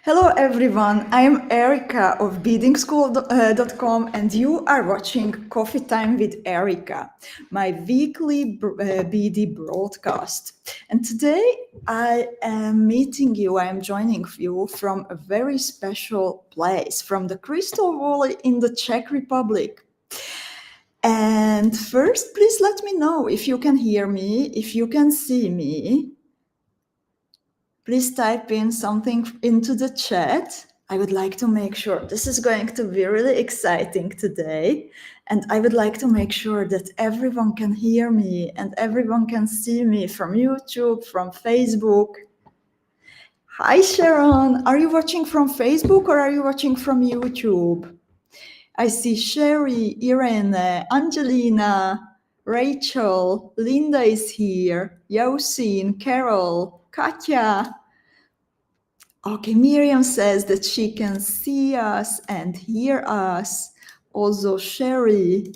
Hello everyone, I am Erika of Beadingschool.com and you are watching Coffee Time with Erika, my weekly beady broadcast. And today I am joining you from a very special place, from the Crystal Valley in the Czech Republic. And first, please let me know if you can hear me, if you can see me. Please type in something into the chat. I would like to make sure this is going to be really exciting today. And I would like to make sure that everyone can hear me and everyone can see me from YouTube, from Facebook. Hi, Sharon. Are you watching from Facebook or are you watching from YouTube? I see Sherry, Irene, Angelina, Rachel, Linda is here, Yosin, Carol, Katya. Okay, Miriam says that she can see us and hear us. Also, Sherry.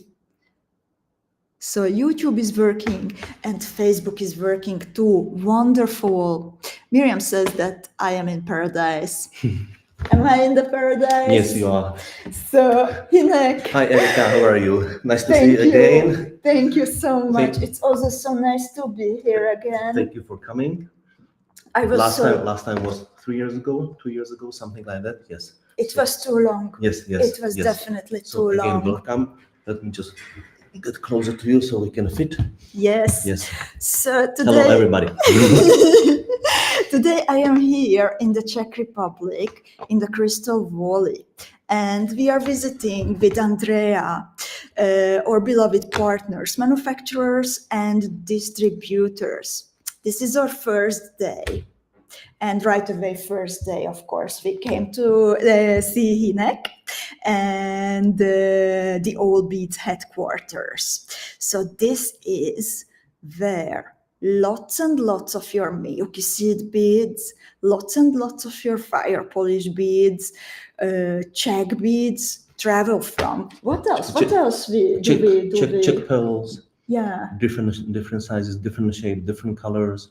So YouTube is working and Facebook is working too. Wonderful. Miriam says that I am in paradise. Am I in the paradise? Yes, you are. So, Hinek. Hi, Erika. How are you? Nice to see you again. Thank you so much. It's also so nice to be here again. Thank you for coming. Last time was 3 years ago, 2 years ago, something like that. Yes. It was too long. Yes. It was definitely too long. Again, welcome. Let me just get closer to you so we can fit. Yes. So today, hello, everybody. Today I am here in the Czech Republic, in the Crystal Valley, and we are visiting with Andrea, our beloved partners, manufacturers and distributors. This is our first day. And right away, first day, of course, we came to see Hinek and the All Beads headquarters. So this is where lots and lots of your Miyuki seed beads, lots and lots of your fire polish beads, Czech beads travel from. What else? What else do we do? Czech pearls. Yeah. Different sizes, different shapes, different colors.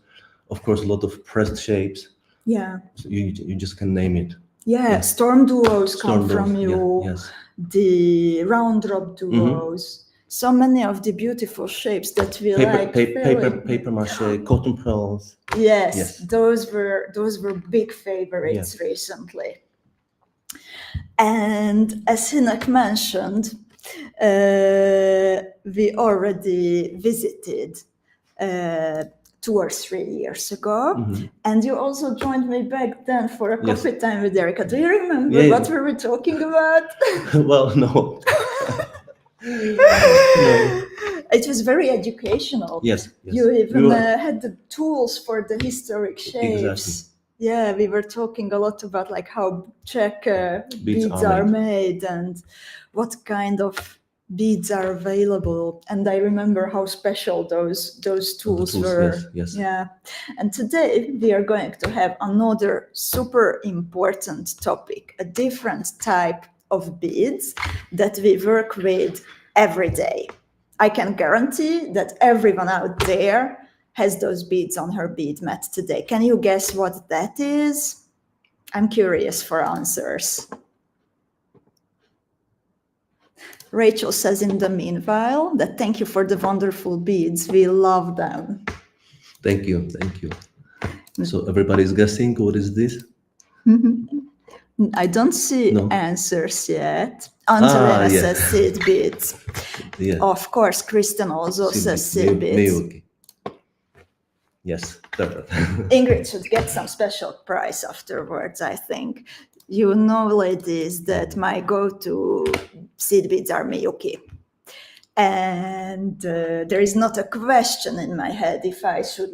Of course, a lot of pressed shapes. Yeah. So you just can name it. Yeah. Storm duos come from you. Yes. The round drop duos. So many of the beautiful shapes that we like. Paper mache, cotton pearls. Yes. Those were big favorites recently. And as Hinek mentioned, we already visited 2 or 3 years ago, and you also joined me back then for a coffee time with Erika. Do you remember what we were talking about? Well, no. It was very educational. Yes. You even had the tools for the historic shapes. Exactly. Yeah, we were talking a lot about like how Czech beads are made and what kind of beads are available. And I remember how special those tools were. Yes. Yeah. And today we are going to have another super important topic, a different type of beads that we work with every day. I can guarantee that everyone out there has those beads on her bead mat today. Can you guess what that is? I'm curious for answers. Rachel says in the meanwhile that thank you for the wonderful beads. We love them. Thank you. So everybody's guessing, what is this? I don't see answers yet. Angelina says seed beads. Yeah. Of course, Kristen also says seed beads. Miyuki. Yes, perfect. Ingrid should get some special prize afterwards, I think. You know, ladies, that my go-to seed beads are Miyuki. And there is not a question in my head if I should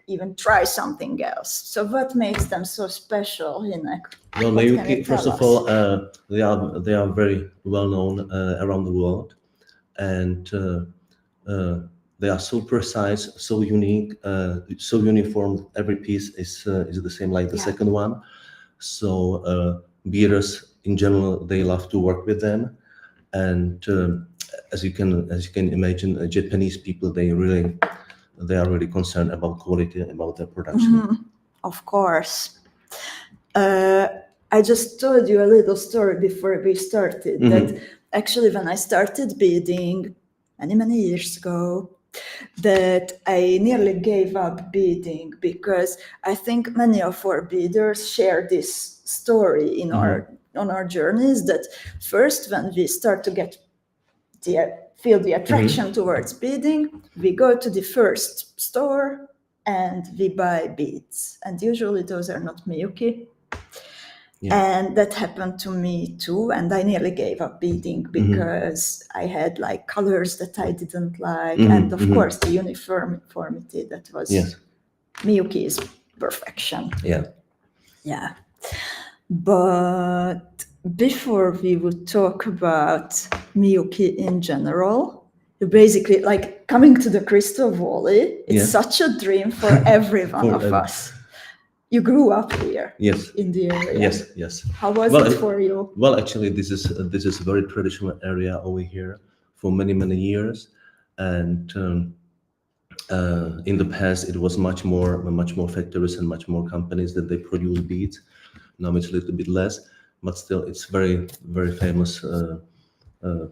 even try something else. So what makes them so special, Hinek? Well, Miyuki, first of all, they are very well known around the world, and they are so precise, so unique, so uniform. Every piece is the same like the second one. So beaders in general, they love to work with them, and as you can imagine, Japanese people they are really concerned about quality, about their production. Of course. I just told you a little story before we started that actually when I started beading many years ago, that I nearly gave up beading because I think many of our beaders share this story in on our journeys, that first when we start to feel the attraction towards beading, we go to the first store and we buy beads, and usually those are not Miyuki. And that happened to me too, and I nearly gave up beading because I had like colors that I didn't like, and of course the uniformity that was Miyuki's perfection. Yeah. But before we would talk about Miyuki in general, you basically like coming to the Crystal Valley. It's such a dream for every one of us. You grew up here, in the area. Yes. How was it for you? Well, actually, this is a very traditional area over here for many years, and in the past it was much more factories and much more companies that they produce beads. Now it's a little bit less, but still it's very famous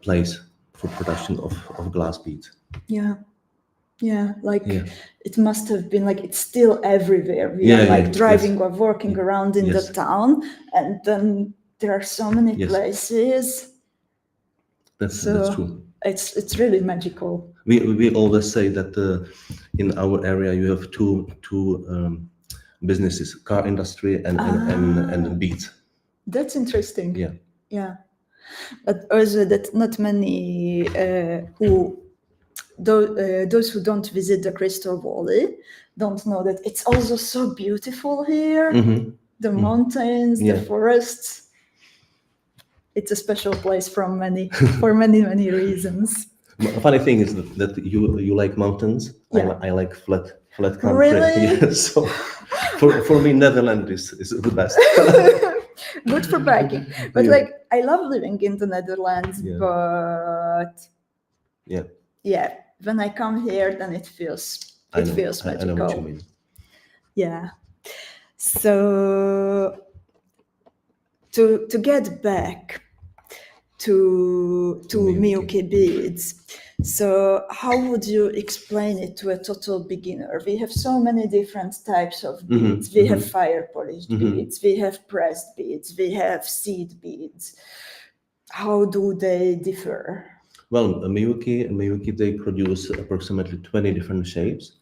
place for production of glass beads. It must have been like it's still everywhere. We are driving or walking around in the town, and then there are so many places. That's true. It's really magical. We always say that in our area you have two businesses: car industry and beads. That's interesting. Yeah. But also that not many those who don't visit the Crystal Valley don't know that it's also so beautiful here. The mountains, the forests. It's a special place for many reasons. The funny thing is that you like mountains. I like flat country. Really? So for me, Netherlands is the best. Good for biking, but like I love living in the Netherlands, but when I come here, then it feels magical. I know what you mean. Yeah. So to get back to Miyuki beads, so how would you explain it to a total beginner? We have so many different types of beads. We have fire polished beads, we have pressed beads, we have seed beads. How do they differ? Well, Miyuki, they produce approximately 20 different shapes.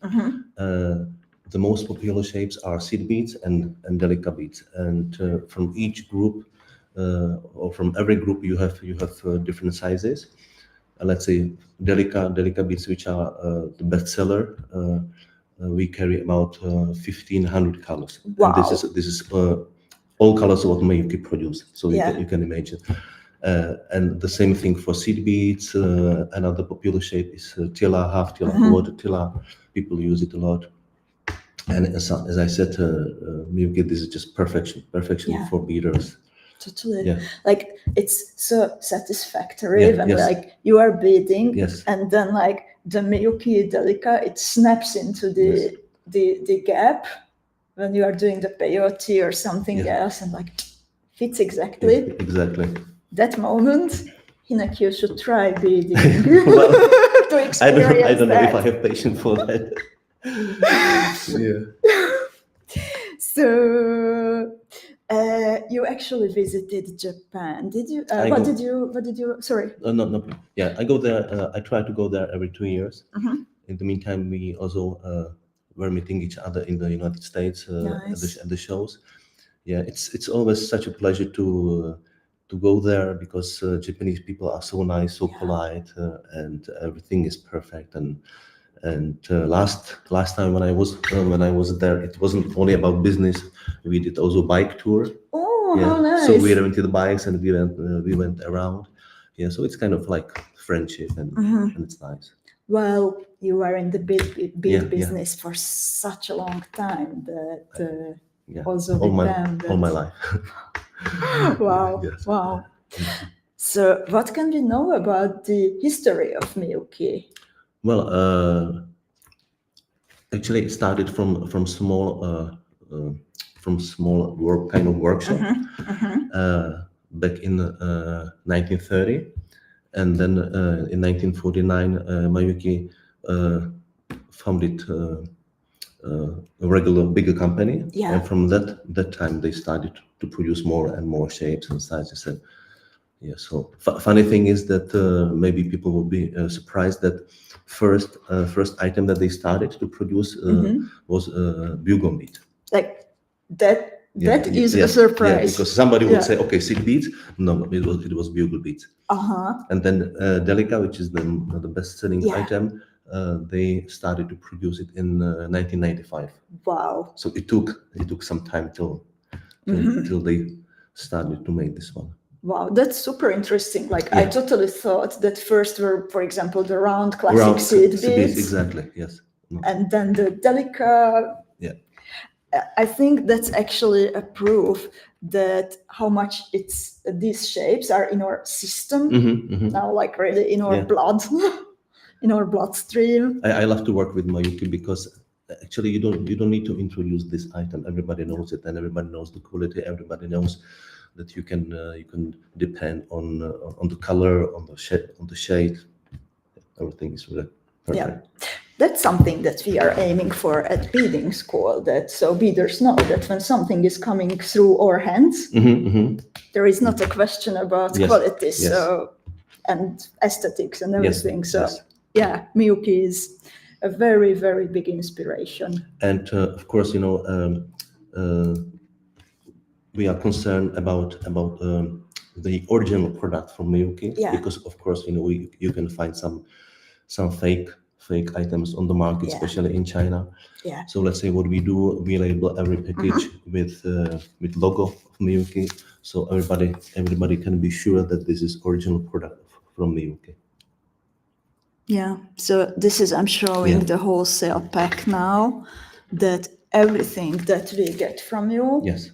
The most popular shapes are seed beads and delica beads, and from each group or from every group you have different sizes. Let's say delica beads, which are the best seller. We carry about 1,500 colors. Wow. And this is all colors what Miyuki produce. So you can imagine. And the same thing for seed beads. Another popular shape is tilla, half tilla, quarter tilla. People use it a lot. And as I said, Miyuki, this is just perfection for beaders. Totally. Like it's so satisfactory when like you are beading and then like the Miyuki delica, it snaps into the gap when you are doing the peyote or something else, and like fits exactly. Exactly. That moment, Hinak, you should try beading to experience I don't know if I have patience for that. So you actually visited Japan, did you? What did you? Sorry. No. Yeah, I go there. I try to go there every 2 years. In the meantime, we also were meeting each other in the United States at the shows. Yeah, it's always such a pleasure to go there because Japanese people are so nice, so polite, and everything is perfect. And last time when I was there, it wasn't only about business. We did also bike tour. Oh, how nice! So we rented the bikes and we went around. Yeah, so it's kind of like friendship and it's nice. Well, you were in the bead business for such a long time that also all my life. Wow, wow. So, what can we know about the history of Miyuki? Well, actually, it started from from small workshop back in 1930, and then in 1949 Miyuki founded a regular bigger company, and from that time they started to produce more and more shapes and sizes. And so funny thing is that maybe people will be surprised that first item that they started to produce was bugle bead. Like that. That is a surprise. Yeah, because somebody would say, okay, seed beads. No, it was bugle beads. And then Delica, which is the best-selling item, they started to produce it in 1995. Wow! So it took some time till they started to make this one. Wow, that's super interesting. Like I totally thought that first were, for example, the round classic seed beads. Exactly. Yes. And then the Delica. Yeah. I think that's actually a proof that how much these shapes are in our system now, like really in our blood, in our bloodstream. I love to work with Miyuki because actually you don't need to introduce this item. Everybody knows it, and everybody knows the quality. Everybody knows that you can depend on the color, on the shade. Everything is really perfect. Yeah. That's something that we are aiming for at Beadingschool, that so beaders know that when something is coming through our hands, there is not a question about quality and aesthetics and everything. Miyuki is a very, very big inspiration. And of course, we are concerned about the original product from Miyuki, because of course, you can find some fake items on the market, especially in China. So let's say what we do, we label every package with logo of Miyuki, so everybody can be sure that this is original product from Miyuki. Yeah, so I'm showing the wholesale pack now, that everything that we get from you. Yes.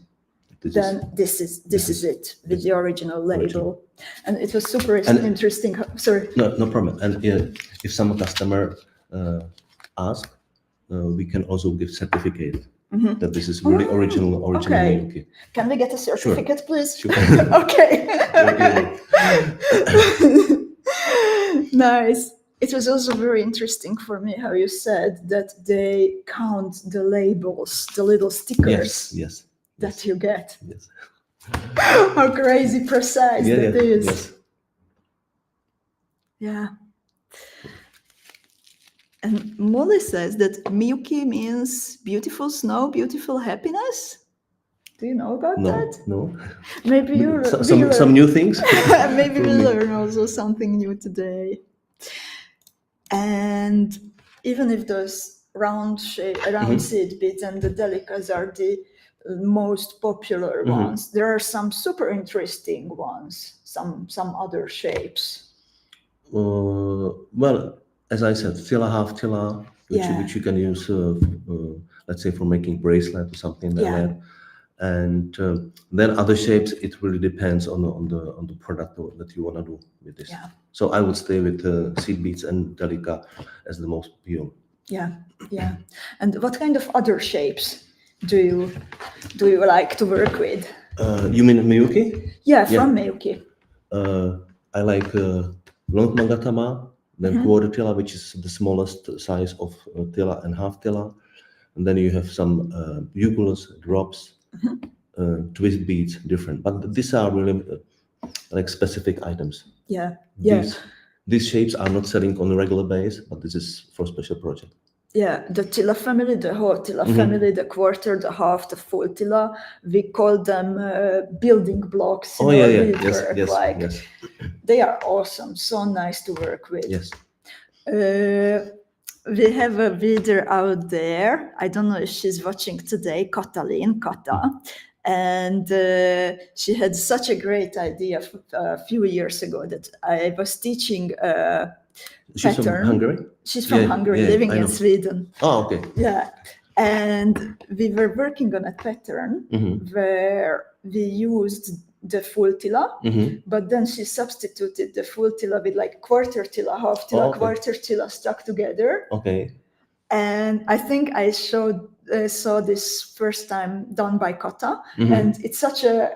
This is it with the original label. And it was super interesting. Sorry. No problem. And if some customer ask, we can also give certificate that this is really original Miyuki. Can we get a certificate, please? Sure. Okay. Nice. It was also very interesting for me how you said that they count the labels, the little stickers. Yes. That you get. Yes. How crazy precise that is. Yes. Yeah. And Molly says that Miyuki means beautiful snow, beautiful happiness. Do you know about that? No. Maybe you some new things. Maybe we learn also something new today. And even if those round seed beads and the Delicas are the most popular ones, there are some super interesting ones, some other shapes. Well, as I said, tilla, half tilla, which you can use, let's say, for making bracelet or something like that. And then other shapes, it really depends on the product that you want to do with this. So I would stay with seed beads and Delica as the most pure. Yeah. And what kind of other shapes do you like to work with? You mean Miyuki? Yeah, from Miyuki. I like long magatama, then quarter tilla, which is the smallest size of tilla and half tilla. And then you have some bugles, drops, twist beads, different. But these are really like specific items. Yeah. These shapes are not selling on a regular basis, but this is for special project. Yeah, the tilla family, the whole tilla family, the quarter, the half, the full tilla, we call them building blocks. Yes. They are awesome, so nice to work with. Yes. We have a reader out there. I don't know if she's watching today, Kata, and she had such a great idea a few years ago that I was teaching She's pattern. From Hungary? She's from Hungary, living in Sweden. Oh, okay. Yeah. And we were working on a pattern where we used the full tilla, but then she substituted the full tilla with like quarter tilla, half tilla, quarter tilla stuck together. Okay. And I think I showed saw this first time done by Kata, and it's such a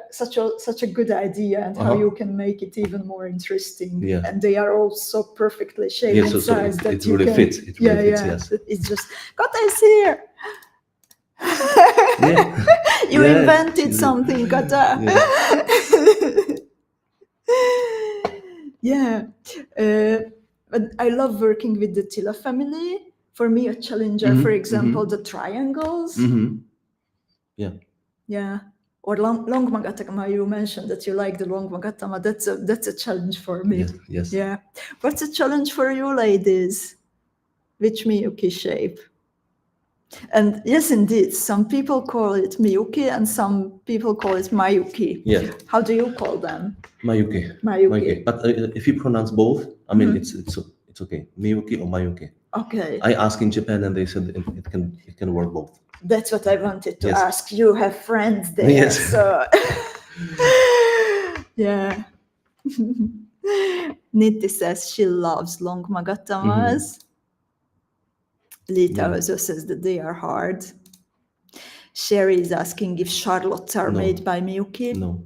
good idea, and how you can make it even more interesting. Yeah. And they are all so perfectly shaped Yeah, and so sized that it you really can. fits. It really fits. Yes. It's just Kata is here. Yeah. You Yeah, invented something, Kata. Yeah. But I love working with the Tila family. For me, a challenge are, for example, the triangles. Yeah. Yeah. Or long magatama. You mentioned that you like the long magatama. That's a challenge for me. Yes. Yeah. What's a challenge for you, ladies? Which Miyuki shape? And yes, indeed, some people call it Miyuki and some people call it Mayuki. Yeah. How do you call them? Mayuki. But if you pronounce both, I mean, it's okay. Miyuki or Mayuki. Okay. I asked in Japan and they said it can work both. That's what I wanted to ask. You have friends there, Yes. so yeah. Nitti says she loves long magatamas. Lita also says that they are hard. Sherry is asking if Charlottes are made by Miyuki. No.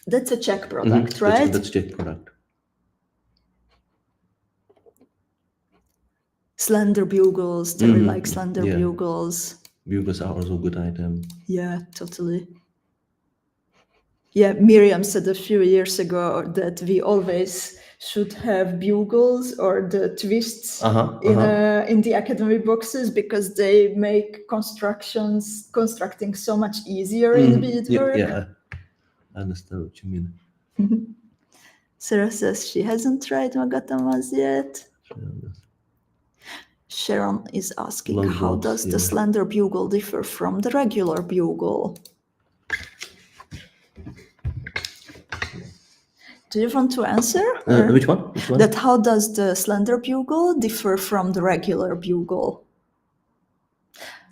That's a Czech product, right? That's Czech product. Slender bugles. Terry likes slender bugles. Bugles are also a good item. Yeah, totally. Yeah, Miriam said a few years ago that we always should have bugles or the twists in the academy boxes because they make constructing so much easier in beadwork. Yeah, I understand what you mean. Sarah says she hasn't tried magatamas yet. Sharon is asking, how does the slender bugle differ from the regular bugle? Do you want to answer? Which one? That how does the slender bugle differ from the regular bugle?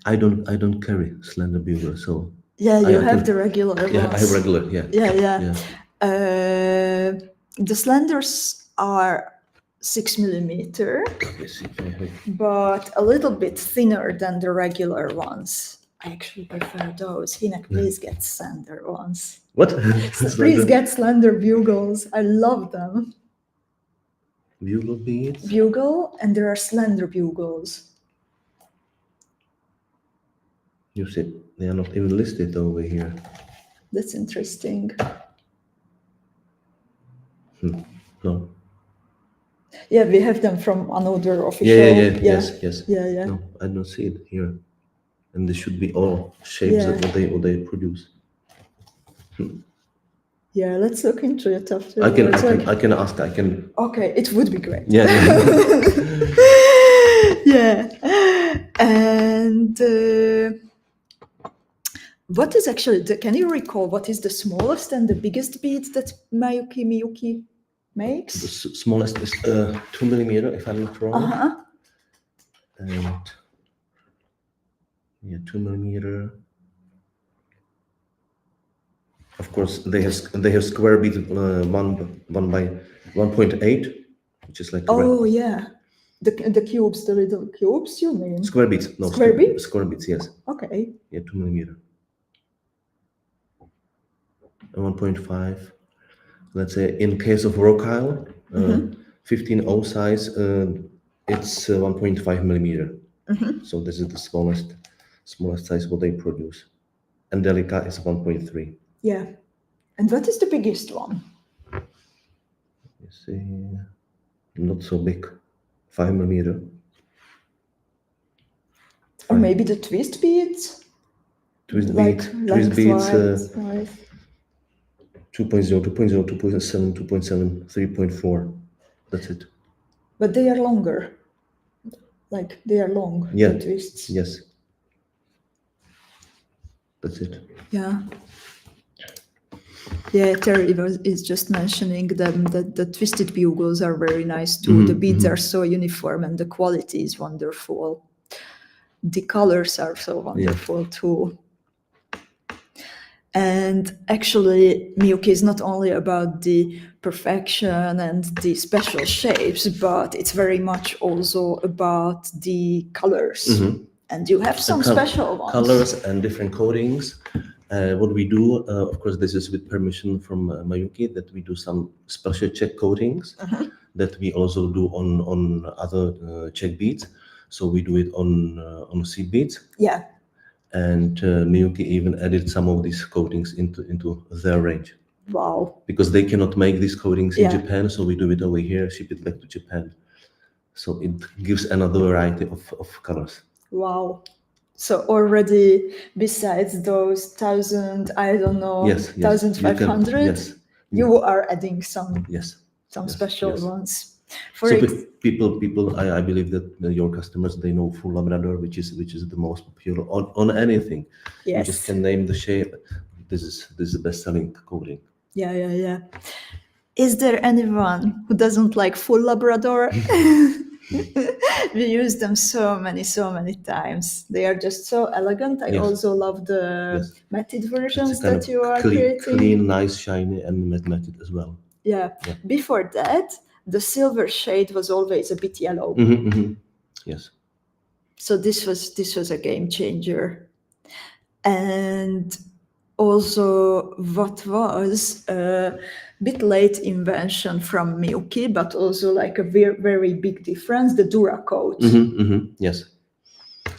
I don't carry slender bugle, so yeah, you have the regular ones. Yeah, I have regular. Yeah. The slenders are 6 millimeter, but a little bit thinner than the regular ones. I actually prefer those. Hinek, please get slender ones. What? Please get slender bugles. I love them. Bugle beads? Bugle, and there are slender bugles. You see, they are not even listed over here. That's interesting. No. Yeah, we have them from another official. Yes. Yeah. No, I don't see it here. And they should be all shapes of what they produce. Yeah, let's look into it after. I can ask. Okay, it would be great. Yeah. Yeah. And what is actually can you recall what is the smallest and the biggest bead that Miyuki makes? The smallest is 2 millimeter, if I'm not wrong. And 2 millimeter. Of course, they have square beads 1 by 1.8, which is like the cubes, the little cubes. You mean square beads? No, square beads. Square beads, yes. Okay. Yeah, 2 millimeter. And 1.5. Let's say in case of Rockile, 15O size, it's 1.5 millimeter. So this is the smallest size what they produce. And Erika is 1.3. Yeah. And what is the biggest one? You see, not so big, 5 millimeter. Or maybe the twist beads? Twist beads 2.0, 2.0, 2.7, 2.7, 3.4. That's it. But they are longer. Like they are long, the twists. Yes. That's it. Yeah. Yeah, Terry is just mentioning them that the twisted bugles are very nice too. The beads are so uniform and the quality is wonderful. The colors are so wonderful too. And actually, Miyuki is not only about the perfection and the special shapes, but it's very much also about the colors. And you have some special ones. Colors and different coatings. What we do, of course, this is with permission from Miyuki, that we do some special check coatings that we also do on other check beads. So we do it on seed beads. Yeah. And Miyuki even added some of these coatings into their range. Wow. Because they cannot make these coatings in Japan, so we do it over here, ship it back to Japan. So it gives another variety of colors. Wow. So already, besides those 1,000, I don't know, 1,500, you are adding some special ones. People, I believe that your customers, they know full Labrador, which is the most popular on anything. Yes. You just can name the shape. This is the best-selling coating. Yeah. Is there anyone who doesn't like full Labrador? We use them so many times. They are just so elegant. I also love the matted versions that you are creating. Clean, nice, shiny, and matted as well. Yeah. Before that, the silver shade was always a bit yellow. Yes. So this was a game changer. And also what was a bit late invention from Miyuki, but also like a very big difference, the Duracoat. Yes.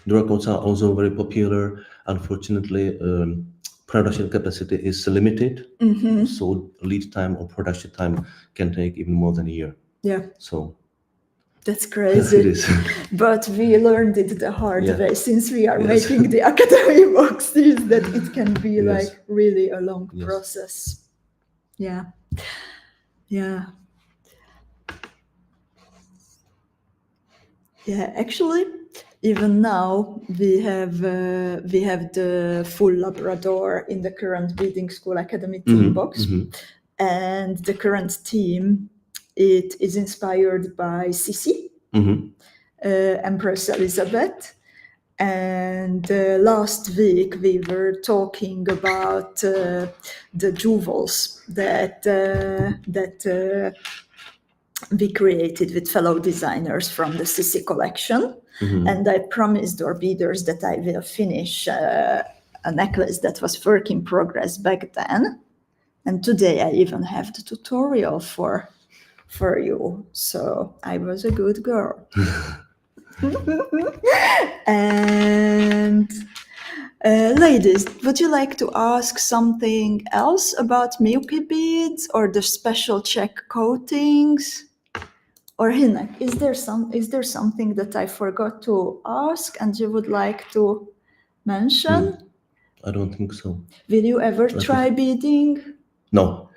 Duracoats are also very popular. Unfortunately, production capacity is limited. So lead time or production time can take even more than a year. Yeah. So that's crazy. It is. But we learned it the hard way, since we are making the Academy boxes, that it can be like really a long process. Yeah. Actually, even now we have the full Labrador in the current Beadingschool Academy team box, and the current team, it is inspired by Sissi, Empress Elizabeth. And last week we were talking about the jewels that we created with fellow designers from the Sissi collection. And I promised our beaders that I will finish a necklace that was work in progress back then. And today I even have the tutorial for you. So I was a good girl. And ladies, would you like to ask something else about Miyuki beads or the special check coatings? Or Hinek, is there something that I forgot to ask and you would like to mention? I don't think so. Will you ever try beading? No.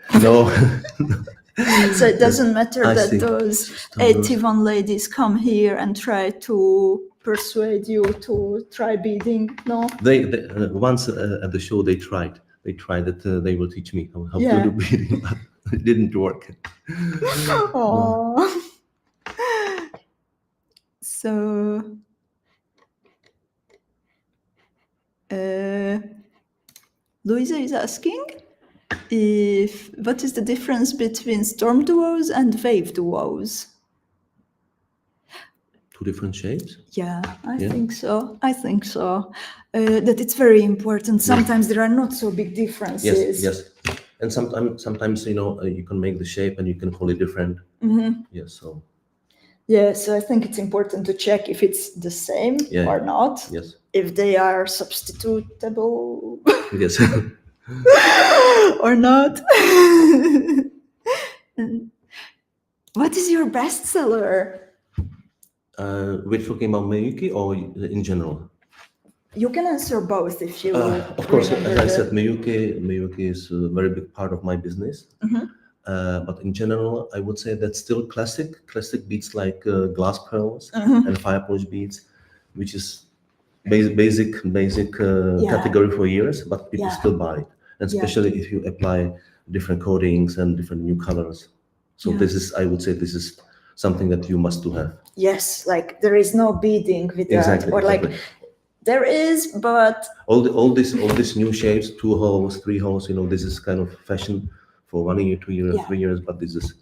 So it doesn't matter that those 81 ladies come here and try to persuade you to try beading, no? They once at the show they tried that they will teach me how to do beading, but it didn't work. Oh. So Louisa is asking what is the difference between storm duos and wave duos? Two different shapes? Yeah, I think so. That it's very important. Sometimes there are not so big differences. Yes. And sometimes you can make the shape and you can call it different. So I think it's important to check if it's the same or not. Yes. If they are substitutable. Yes. Or not. What is your bestseller? We're talking about Miyuki or in general? You can answer both if you. Of course, as I said, Miyuki is a very big part of my business. But in general, I would say that still classic beads like glass pearls and fire polish beads, which is basic category for years, but people still buy it, and especially if you apply different coatings and different new colors. So I would say this is something that you must have. Yes, like there is no beading with that, or like there is, but all these new shapes, 2 holes, 3 holes, this is kind of fashion for 1 year, 2 years, 3 years, but this is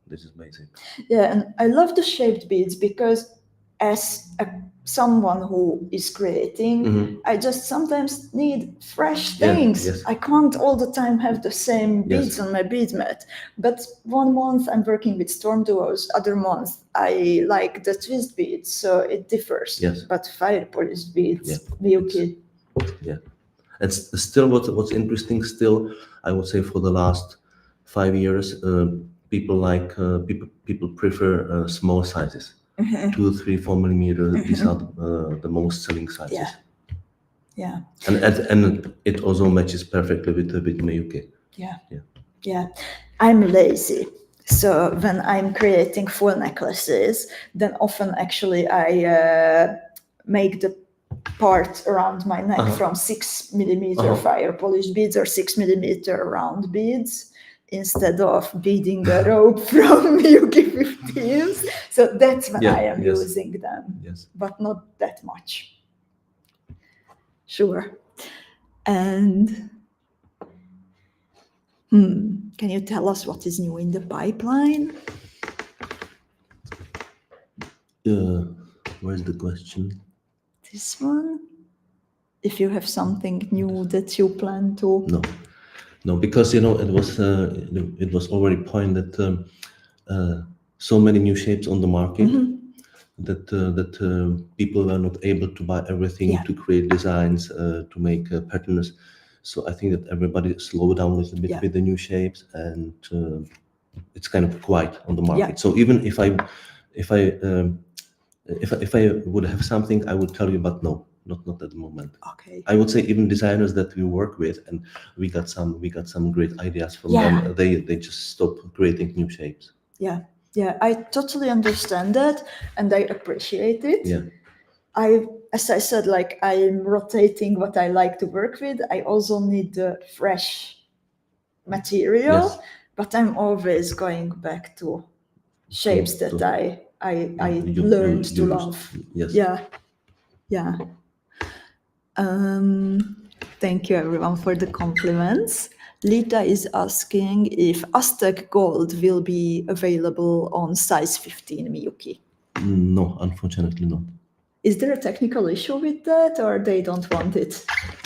basic. Yeah, and I love the shaped beads because as a someone who is creating, I just sometimes need fresh things. Yes. I can't all the time have the same Yes. beads on my bead mat. But one month I'm working with storm duos, other month I like the twist beads, so it differs. Yes. But fire polished beads, Yeah. Miyuki. Yeah. It's still what's interesting. Still, I would say for the last 5 years, people like people prefer small sizes, 2, 3, 4 millimeters. These are the most selling sizes. Yeah. Yeah. And it also matches perfectly with Miyuki. Yeah. Yeah. Yeah. I'm lazy. So when I'm creating full necklaces, then often actually I make the part around my neck from 6 millimeter fire polished beads or 6 millimeter round beads instead of beading a rope from Miyuki 15s. So that's when I am using them, but not that much. Sure. And can you tell us what is new in the pipeline? Where's the question? This one? If you have something new that you plan to? No, because it was already pointed so many new shapes on the market that people were not able to buy everything, to create designs, to make patterns. So I think that everybody slowed down a little bit with the new shapes, and it's kind of quiet on the market. So even if I would have something, I would tell you, but no, not at the moment. Okay. I would say even designers that we work with, and we got some great ideas from them. They just stop creating new shapes. Yeah, I totally understand that, and I appreciate it. As I said, like I'm rotating what I like to work with. I also need the fresh material, but I'm always going back to shapes that I learned to love. Yeah. Thank you everyone for the compliments. Lita is asking if Aztec Gold will be available on size 15 Miyuki. No, unfortunately not. Is there a technical issue with that, or they don't want it?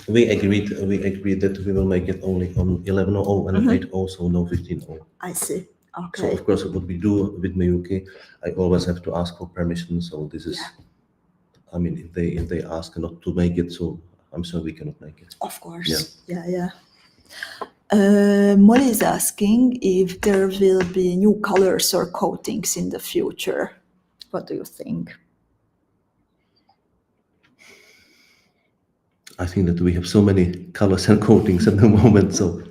We agreed that we will make it only on 11.00 and 8.00, so no 15.00. I see. Okay. So of course, what we do with Miyuki, I always have to ask for permission. So this is, I mean, if they ask not to make it, so I'm sure we cannot make it. Of course. Yeah. Molly is asking if there will be new colors or coatings in the future. What do you think? I think that we have so many colors and coatings at the moment, so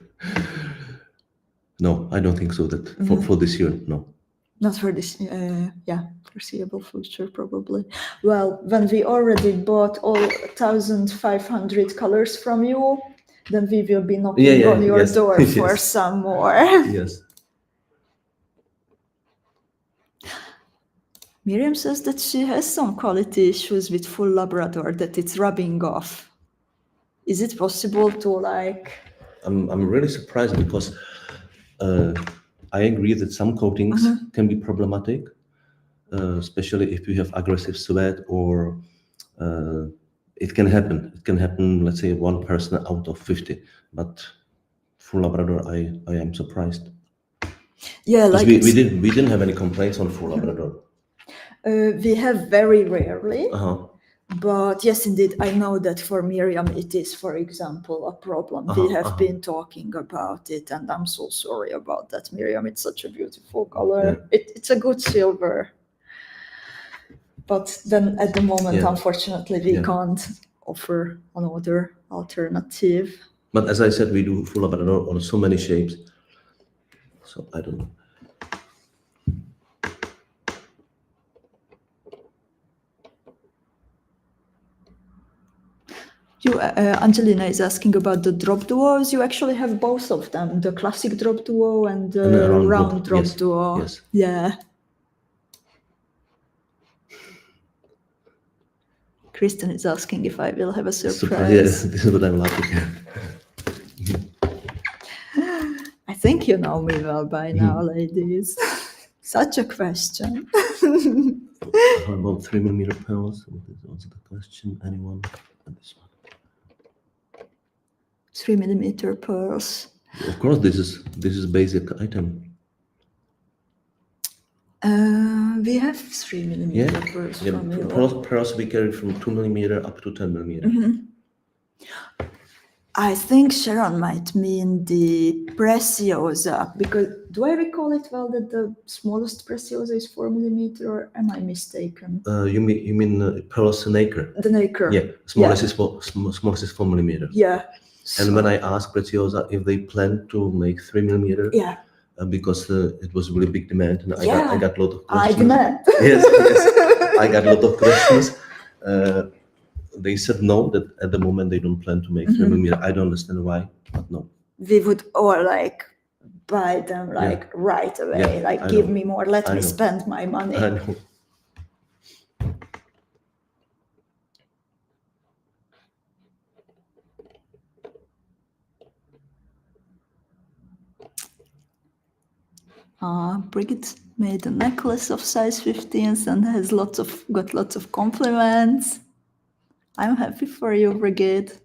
no, I don't think so. That for this year, no. Not for this, foreseeable future probably. Well, when we already bought all 1,500 colors from you, then we will be knocking on your door for some more. Yes. Miriam says that she has some quality issues with full Labrador, that it's rubbing off. Is it possible to like... I'm really surprised because I agree that some coatings can be problematic, especially if you have aggressive sweat, or it can happen. It can happen, let's say, 1 person out of 50. But full Labrador, I am surprised. Yeah, like we didn't have any complaints on full Labrador. We have very rarely. But yes, indeed, I know that for Miriam it is, for example, a problem. We have been talking about it, and I'm so sorry about that, Miriam. It's such a beautiful color. It's a good silver. But then at the moment, unfortunately, we can't offer another alternative. But as I said, we do full Labrador on so many shapes. So I don't know. Angelina is asking about the drop duos. You actually have both of them, the classic drop duo and the round drop duo. Yes. Yeah. Kristen is asking if I will have a surprise. Yes, this is what I'm laughing at. I think you know me well by now, ladies. Such a question. How about 3mm pearls? What is also the question? Anyone? And this one. 3mm pearls. Of course, this is basic item. We have 3mm pearls from you. Pearls we carry from 2mm up to 10mm. I think Sharon might mean the preciosa, because do I recall it well that the smallest preciosa is 4mm, or am I mistaken? You mean pearls nacre? The nacre. Yeah, smallest is 4mm. Yeah. And when I asked Preciosa if they plan to make 3mm, Yeah. Because it was really big demand, and Yeah. I got a lot of I questions. demand. Yes, I got a lot of questions. They said no, that at the moment they don't plan to make 3mm. I don't understand why, but no. We would all like buy them like right away. Yeah, like I give know. me more. Let I me know. spend my money. I know. Brigitte made a necklace of size 15s and has got lots of compliments. I'm happy for you, Brigitte.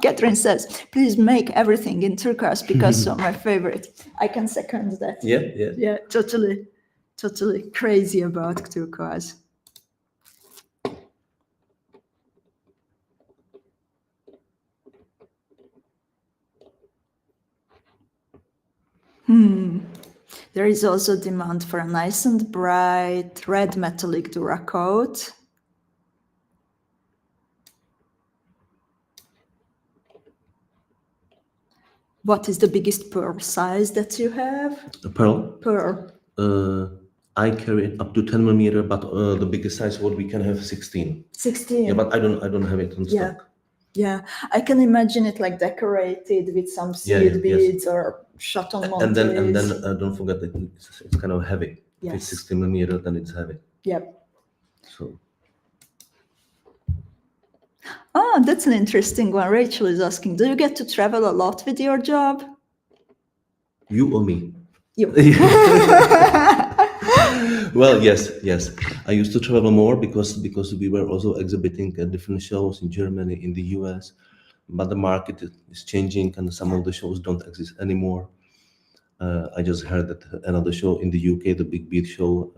Catherine says, please make everything in turquoise because of my favorite. I can second that. Yeah. Yeah, totally crazy about turquoise. There is also demand for a nice and bright red metallic Duracoat. What is the biggest pearl size that you have? A pearl? Pearl. I carry it up to 10mm, but the biggest size what we can have 16. 16. Yeah, but I don't have it in stock. Yeah, I can imagine it like decorated with some seed beads or chaton montes. And then don't forget that it's kind of heavy. Yes. If it's 16mm, then it's heavy. Yep. So. That's an interesting one. Rachel is asking, do you get to travel a lot with your job? You or me? You. Well, yes. I used to travel more because we were also exhibiting at different shows in Germany, in the US, but the market is changing and some of the shows don't exist anymore. I just heard that another show in the UK, the Big Beat show,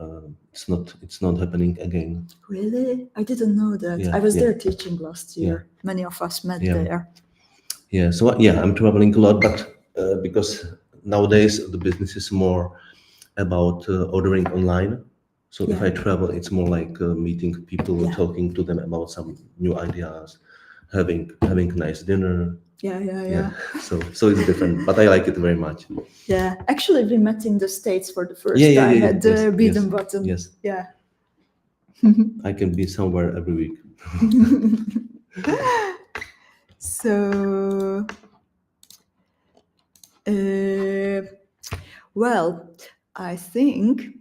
it's not happening again. Really? I didn't know that. Yeah, I was there teaching last year. Many of us met there. Yeah, so I'm traveling a lot, but because nowadays the business is more about ordering online. So if I travel, it's more like meeting people, talking to them about some new ideas, having a nice dinner. Yeah. So it's different, but I like it very much. Yeah, actually, we met in the States for the first time at the Bead and Button. Yes. Yeah. I can be somewhere every week. So, well, I think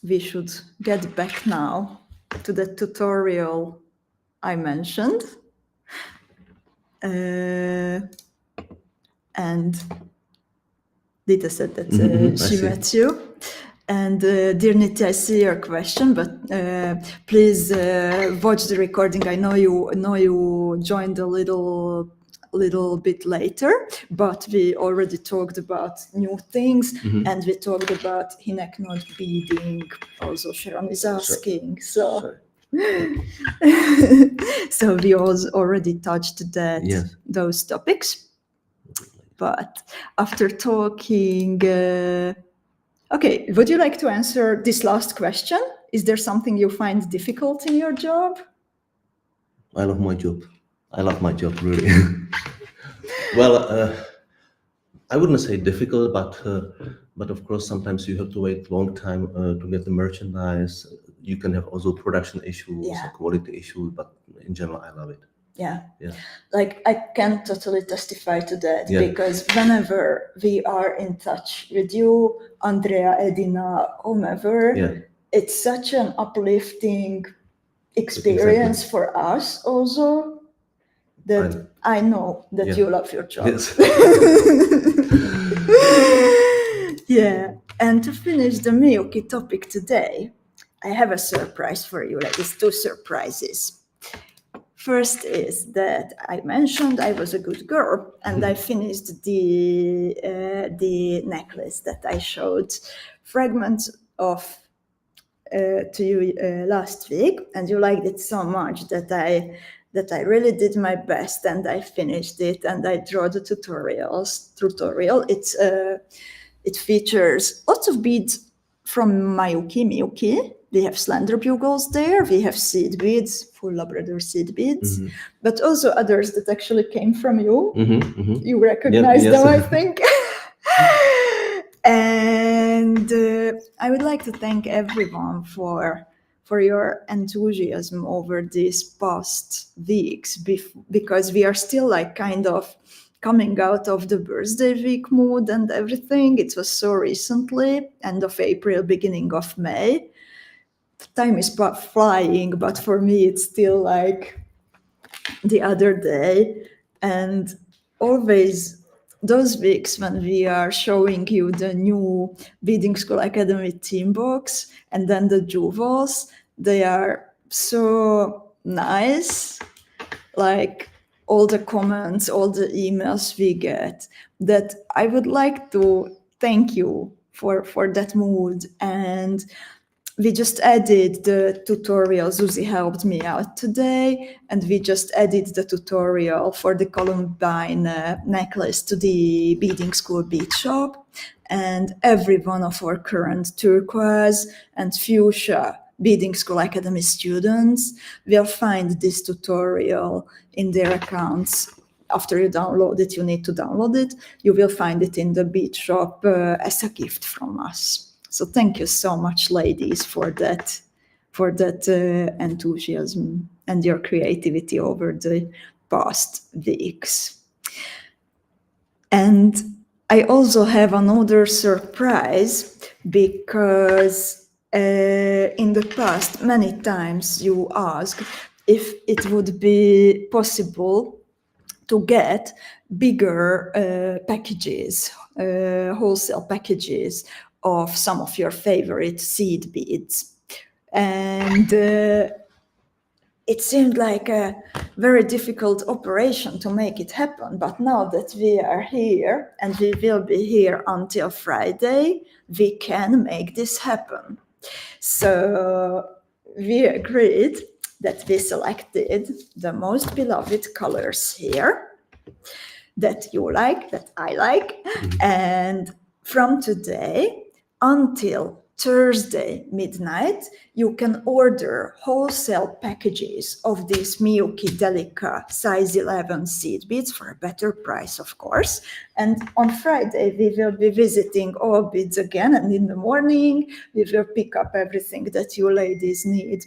we should get back now to the tutorial I mentioned. And Dita said that she met you. And dear Nitya, I see your question, but please watch the recording. I know you joined a little bit later, but we already talked about new things, and we talked about hinek knot beading. Also, Sharon is asking. So we already touched those topics. But after talking, okay, would you like to answer this last question? Is there something you find difficult in your job? I love my job. Really. Well, I wouldn't say difficult, but of course sometimes you have to wait a long time to get the merchandise. You can have also production issues, quality issues, but in general, I love it. Yeah. Like I can totally testify to that because whenever we are in touch with you, Andrea, Edina, whomever, it's such an uplifting experience for us also that I know that you love your job. Yes. Yeah. And to finish the Miyuki topic today, I have a surprise for you, like it's 2 surprises. First is that I mentioned I was a good girl, and I finished the necklace that I showed fragments of to you last week, and you liked it so much that I really did my best, and I finished it, and I draw the tutorial. It features lots of beads from Miyuki. We have slender bugles there. We have seed beads, full Labrador seed beads, but also others that actually came from you. You recognize them, I think. And I would like to thank everyone for your enthusiasm over these past weeks, because we are still like kind of coming out of the birthday week mood and everything. It was so recently, end of April, beginning of May. Time is flying, but for me it's still like the other day. And always those weeks when we are showing you the new Beadingschool Academy theme box and then the jewels, they are so nice. Like all the comments, all the emails we get, that I would like to thank you for that mood. And we just added the tutorial. Susie helped me out today, and we just added the tutorial for the Columbine necklace to the Beadingschool bead shop. And every one of our current turquoise and fuchsia Beadingschool Academy students will find this tutorial in their accounts. After you download it, you need to download it. You will find it in the bead shop as a gift from us. So thank you so much, ladies, for that enthusiasm and your creativity over the past weeks. And I also have another surprise, because in the past, many times you asked if it would be possible to get bigger packages, wholesale packages of some of your favorite seed beads. And it seemed like a very difficult operation to make it happen. But now that we are here, and we will be here until Friday, we can make this happen. So we agreed that we selected the most beloved colors here that you like, that I like. And from today until Thursday midnight, you can order wholesale packages of these Miyuki Delica size 11 seed beads for a better price, of course. And on Friday, we will be visiting all beads again. And in the morning, we will pick up everything that you ladies need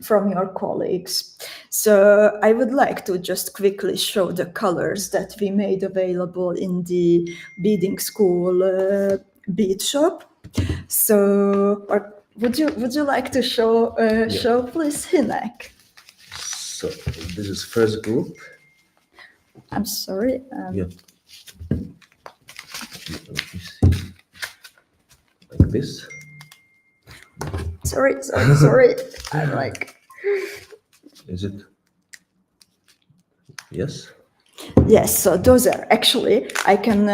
from your colleagues. So I would like to just quickly show the colors that we made available in the Beadingschool bead shop. So, or would you like to show please, Hinek? So this is first group. I'm sorry. Yeah. Let me see. Like this. Sorry. I'm like. Is it? Yes. Yes, so those are actually, I can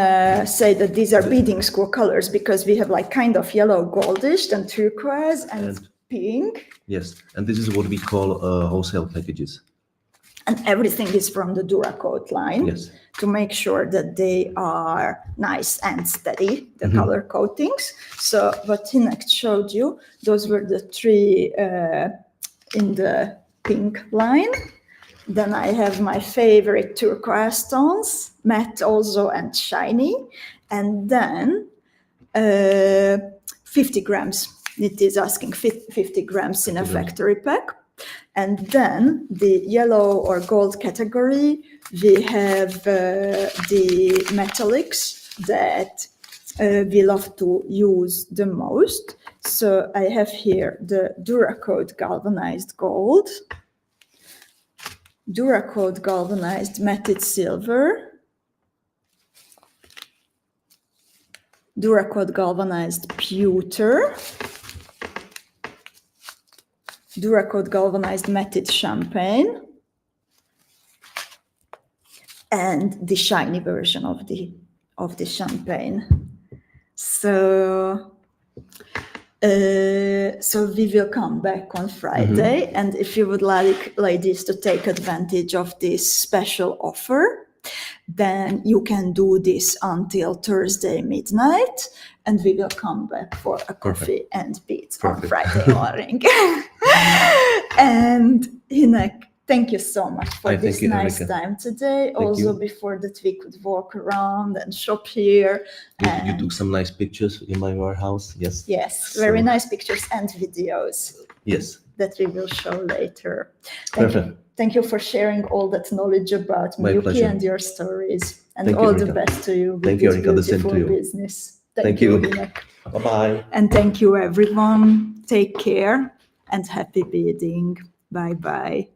say that these are Beadingschool colors, because we have like kind of yellow goldish and turquoise and pink. Yes, and this is what we call wholesale packages. And everything is from the Duracoat line. Yes. To make sure that they are nice and steady, the color coatings. So what Hinek showed you, those were the 3 in the pink line. Then I have my favorite turquoise tones, matte also and shiny. And then 50 grams. It is asking 50 grams in a factory pack. And then the yellow or gold category, we have the metallics that we love to use the most. So I have here the Duracoat galvanized gold, Duracoat galvanized matted silver, Duracoat galvanized pewter, Duracoat galvanized matted champagne, and the shiny version of the champagne. So we will come back on Friday, and if you would like, ladies, to take advantage of this special offer, then you can do this until Thursday midnight, and we will come back for a coffee and beads on Friday morning. And Hinek, thank you so much for this nice time today. Also, before that we could walk around and shop here. You took some nice pictures in my warehouse, yes? Yes, very nice pictures and videos. Yes. That we will show later. Thank you for sharing all that knowledge about Miyuki and your stories. And all the best to you with this beautiful business. Thank you. Bye-bye. And thank you, everyone. Take care and happy beading. Bye-bye.